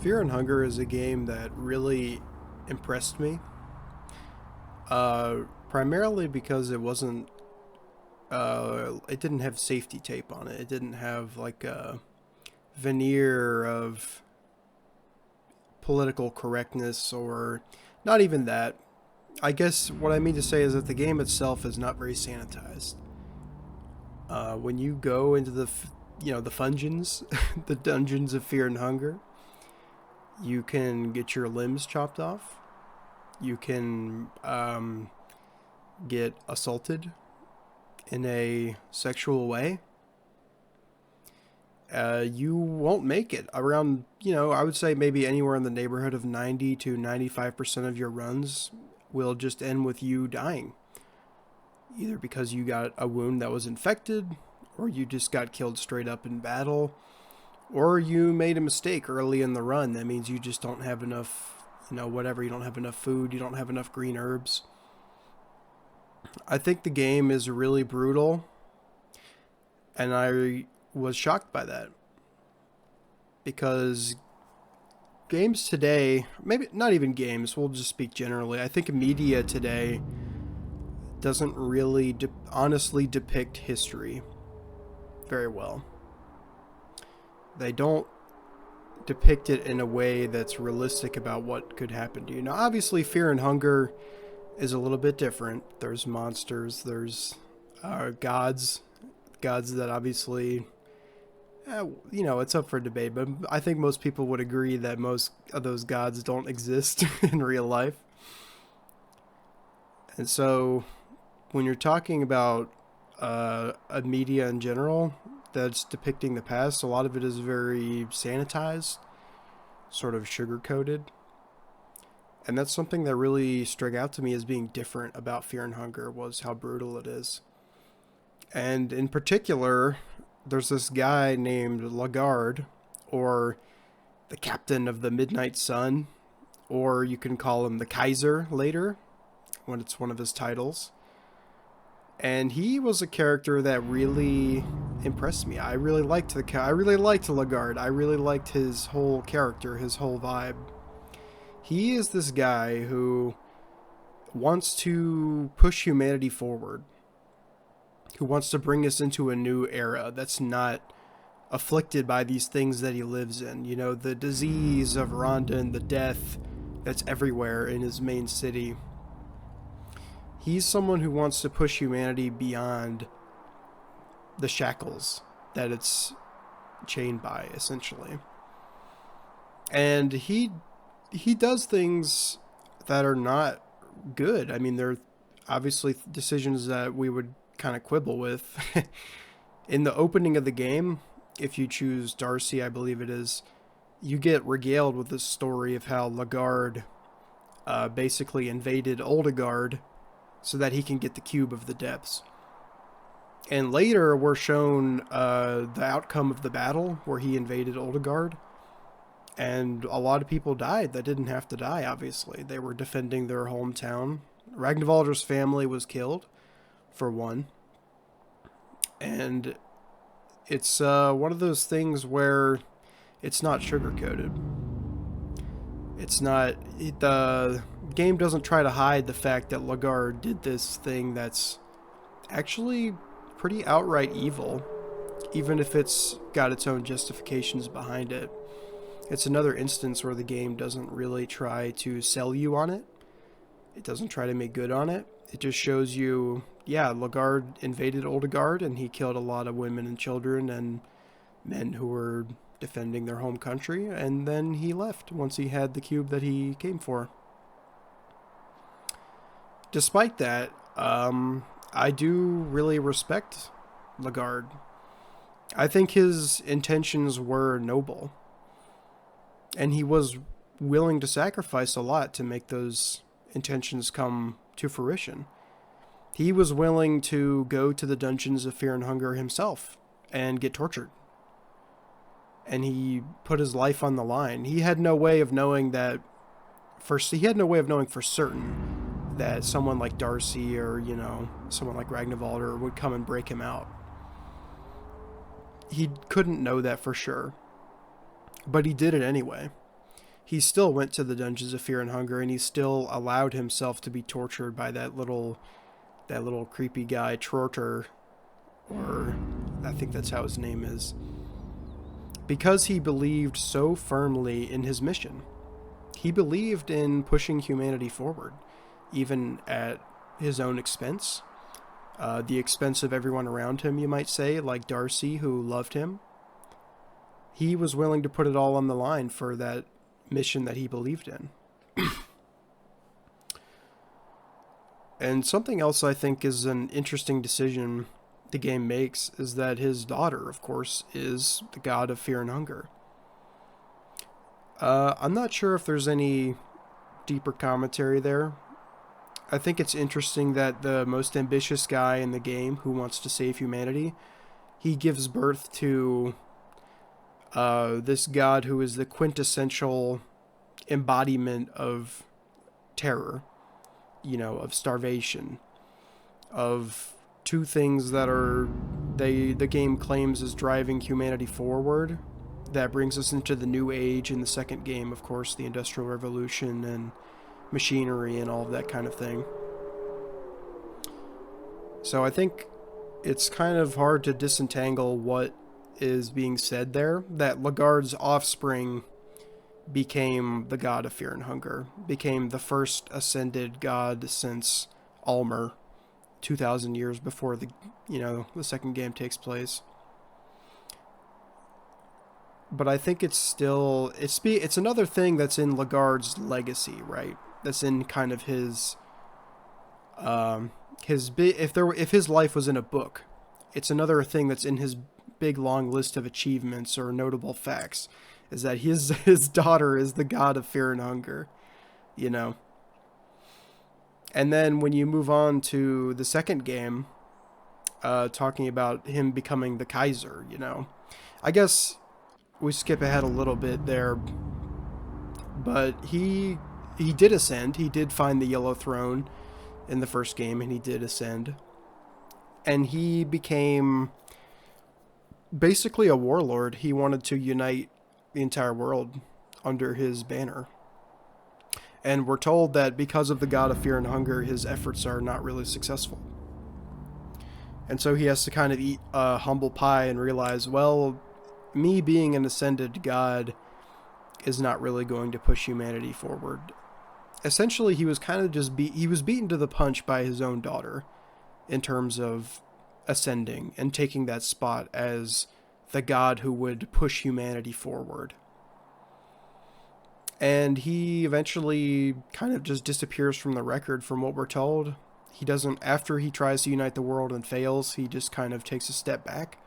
Fear and Hunger is a game that really impressed me. Primarily because it didn't have safety tape on it. It didn't have like a veneer of political correctness or not even that. I guess what I mean to say is that the game itself is not very sanitized. When you go into the fungeons, the dungeons of Fear and Hunger, you can get your limbs chopped off. You can get assaulted in a sexual way. You won't make it around, I would say maybe anywhere in the neighborhood of 90 to 95% of your runs will just end with you dying. Either because you got a wound that was infected, or you just got killed straight up in battle, or you made a mistake early in the run. That means you just don't have enough, whatever. You don't have enough food, you don't have enough green herbs. I think the game is really brutal, and I was shocked by that because games today, maybe not even games, we'll just speak generally. I think media today doesn't really honestly depict history very well. They don't depict it in a way that's realistic about what could happen to you. Now, obviously, Fear and Hunger is a little bit different. There's monsters, there's gods that obviously, it's up for debate, but I think most people would agree that most of those gods don't exist in real life. And so, when you're talking about a media in general that's depicting the past, a lot of it is very sanitized, sort of sugar coated. And that's something that really struck out to me as being different about Fear and Hunger was how brutal it is. And in particular, there's this guy named Lagarde, or the captain of the Midnight Sun, or you can call him the Kaiser later, when it's one of his titles. And he was a character that really impressed me. I really liked Lagarde. I really liked his whole character, his whole vibe. He is this guy who wants to push humanity forward, who wants to bring us into a new era that's not afflicted by these things that he lives in. The disease of Rondon, the death that's everywhere in his main city. He's someone who wants to push humanity beyond the shackles that it's chained by, essentially. And he does things that are not good. I mean, they're obviously decisions that we would kind of quibble with. In the opening of the game, if you choose Darcy, I believe it is, you get regaled with this story of how Lagarde basically invaded Oldegard so that he can get the cube of the depths. And later, we're shown the outcome of the battle where he invaded Oldegard. And a lot of people died that didn't have to die, obviously. They were defending their hometown. Ragnvaldr's family was killed, for one. And it's one of those things where it's not sugar-coated. It's not... The game doesn't try to hide the fact that Lagarde did this thing that's actually pretty outright evil, even if it's got its own justifications behind it. It's another instance where the game doesn't really try to sell you on it. It doesn't try to make good on it. It just shows you, yeah, Lagarde invaded Oldegard and he killed a lot of women and children and men who were defending their home country, and then he left once he had the cube that he came for. Despite that, I do really respect Lagarde. I think his intentions were noble. And he was willing to sacrifice a lot to make those intentions come to fruition. He was willing to go to the dungeons of Fear and Hunger himself and get tortured. And he put his life on the line. He had no way of knowing for certain that someone like Darcy or, someone like Ragnvaldr would come and break him out. He couldn't know that for sure. But he did it anyway. he still went to the Dungeons of Fear and Hunger, and he still allowed himself to be tortured by that little creepy guy, Trorter, or I think that's how his name is, because he believed so firmly in his mission. He believed in pushing humanity forward, even at his own expense. The expense of everyone around him, you might say, like Darcy, who loved him. He was willing to put it all on the line for that mission that he believed in. And something else I think is an interesting decision the game makes is that his daughter, of course, is the god of fear and hunger. I'm not sure if there's any deeper commentary there. I think it's interesting that the most ambitious guy in the game who wants to save humanity, he gives birth to this god who is the quintessential embodiment of terror, of starvation, of two things that are the game claims is driving humanity forward. That brings us into the new age in the second game, of course, the Industrial Revolution and machinery and all of that kind of thing. So I think it's kind of hard to disentangle what is being said there, that Lagarde's offspring became the god of fear and hunger, became the first ascended god since Almer, 2,000 years before the second game takes place. But I think it's still it's another thing that's in Lagarde's legacy, right? That's in kind of his if his life was in a book, it's another thing that's in his big long list of achievements or notable facts, is that his daughter is the god of fear and hunger, And then when you move on to the second game, talking about him becoming the Kaiser, I guess we skip ahead a little bit there, but he did ascend. He did find the Yellow Throne in the first game, and he did ascend. And he became basically a warlord. He wanted to unite the entire world under his banner. And we're told that because of the god of fear and hunger, his efforts are not really successful. And so he has to kind of eat humble pie and realize, well, me being an ascended god is not really going to push humanity forward. Essentially, he was kind of he was beaten to the punch by his own daughter in terms of ascending and taking that spot as the god who would push humanity forward. And he eventually kind of just disappears from the record, from what we're told. He doesn't, after he tries to unite the world and fails, he just kind of takes a step back.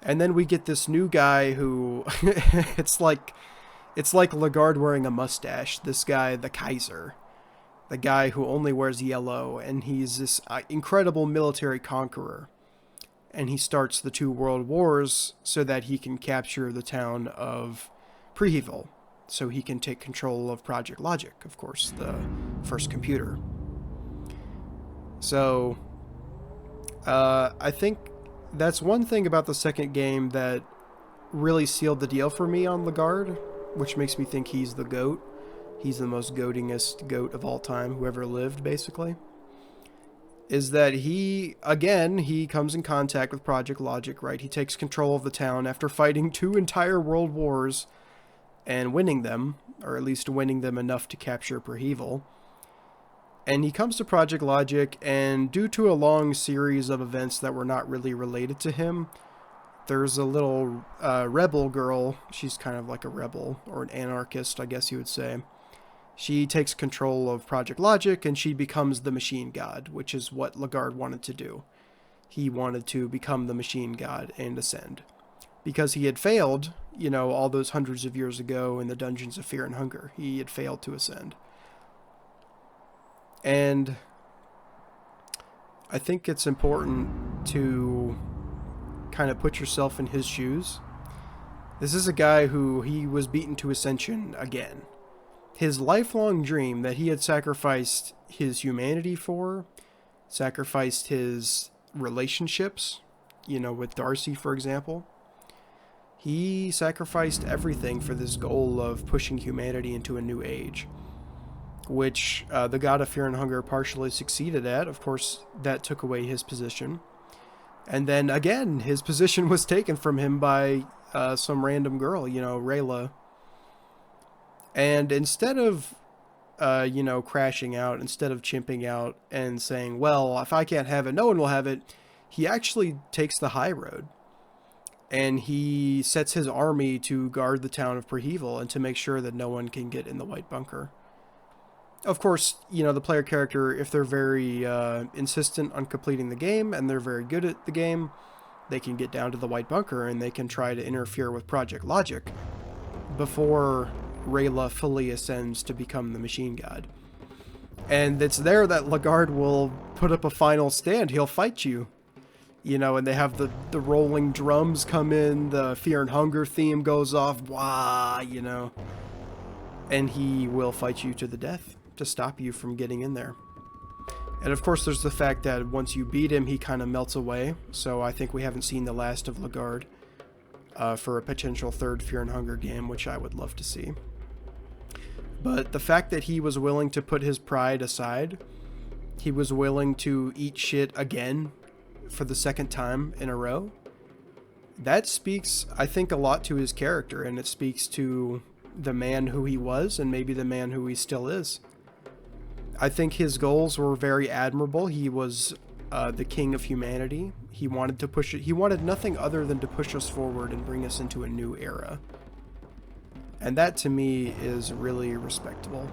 And then we get this new guy who it's like Lagarde wearing a mustache. This guy, the Kaiser, the guy who only wears yellow, and he's this incredible military conqueror. And he starts the 2 world wars so that he can capture the town of Prehevel, so he can take control of Project Logic, of course, the first computer. So, I think that's one thing about the second game that really sealed the deal for me on Lagarde, which makes me think he's the GOAT. He's the most goatingest GOAT of all time, who ever lived, basically. Is that he comes in contact with Project Logic, right? He takes control of the town after fighting 2 entire world wars and winning them, or at least winning them enough to capture Prehevel. And he comes to Project Logic, and due to a long series of events that were not really related to him, there's a little rebel girl. She's kind of like a rebel, or an anarchist, I guess you would say. She takes control of Project Logic, and she becomes the machine god, which is what Lagarde wanted to do. He wanted to become the machine god and ascend. Because he had failed, all those hundreds of years ago in the Dungeons of Fear and Hunger. He had failed to ascend. And I think it's important to kind of put yourself in his shoes. This is a guy who he was beaten to Ascension again. His lifelong dream that he had sacrificed his humanity for, sacrificed his relationships, with Darcy, for example. He sacrificed everything for this goal of pushing humanity into a new age, which the God of Fear and Hunger partially succeeded at. Of course, that took away his position. And then again, his position was taken from him by some random girl, Rayla. And instead of, crashing out, instead of chimping out and saying, well, if I can't have it, no one will have it, he actually takes the high road. And he sets his army to guard the town of Prehevel and to make sure that no one can get in the White Bunker. Of course, the player character, if they're very insistent on completing the game and they're very good at the game, they can get down to the White Bunker and they can try to interfere with Project Logic before Rayla fully ascends to become the Machine God. And it's there that Lagarde will put up a final stand. He'll fight you. And they have the rolling drums come in, the Fear and Hunger theme goes off, wah, and he will fight you to the death to stop you from getting in there. And of course, there's the fact that once you beat him, he kind of melts away, so I think we haven't seen the last of Lagarde for a potential third Fear and Hunger game, which I would love to see. But the fact that he was willing to put his pride aside, he was willing to eat shit again for the second time in a row, that speaks, I think, a lot to his character, and it speaks to the man who he was and maybe the man who he still is. I think his goals were very admirable. He was the king of humanity. He wanted to push it. He wanted nothing other than to push us forward and bring us into a new era. And that, to me, is really respectable.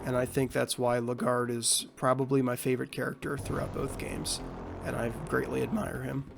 And I think that's why Lagarde is probably my favorite character throughout both games. And I greatly admire him.